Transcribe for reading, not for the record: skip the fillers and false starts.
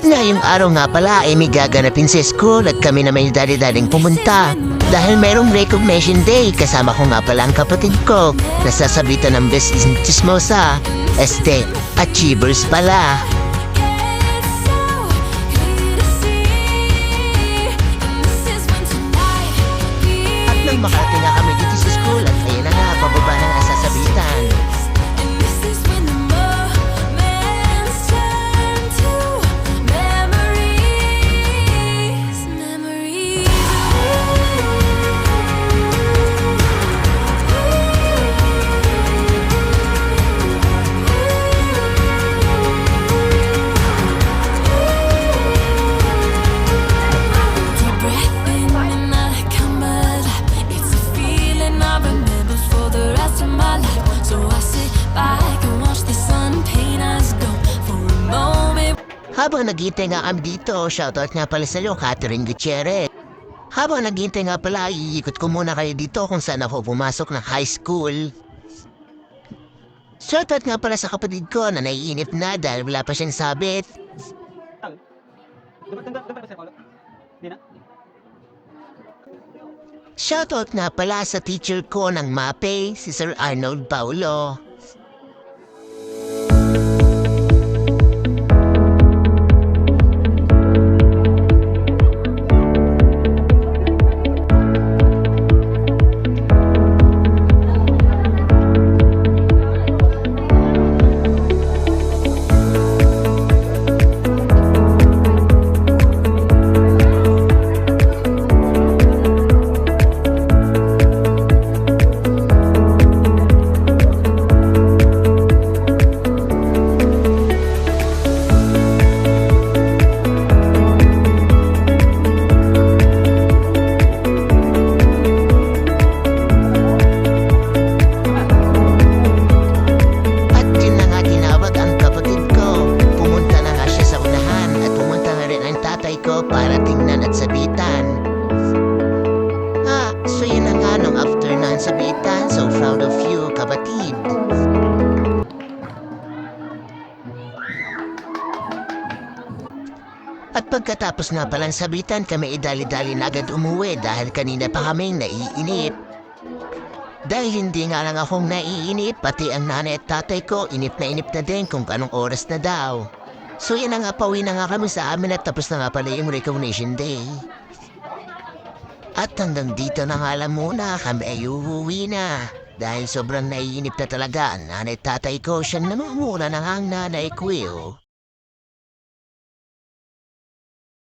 Ngayong araw nga pala ay may gaganapin sa school at kami na may dali-daling pumunta. Dahil mayroong recognition day, kasama ko nga pala ang kapatid ko. Nasasabitan ng Best Chismosa. Achievers pala. At nang makarating nga kami dito sa school at ayun na nga, pababa na nga sasabitan. Habang naghihintay nga kami dito, shoutout nga pala sa iyo, Catherine Gutierrez. Habang naghihintay nga pala, iikot ko muna kayo dito kung saan ako pumasok ng high school. Shoutout nga pala sa kapatid ko na naiinip na dahil wala pa siyang sabit. Shoutout nga pala sa teacher ko ng MAPE, si Sir Arnold Paulo. Para tingnan at sabitan. So yun na nga nung after ng sabitan, so proud of you, kapatid. At pagkatapos nga palang sabitan, kami idali-dali na agad umuwi dahil kanina pa kaming naiinip. Dahil hindi nga lang akong naiinip, pati ang nanay at tatay ko inip na din kung anong oras na daw. So yan na nga, pauwi na nga kami sa amin at tapos na nga pala yung recognition day. At hanggang dito na nga lang muna, kami ay uuwi na. Dahil sobrang naiinip na talaga ang nanay tatay ko, siya namumula na nga ang nanay ko.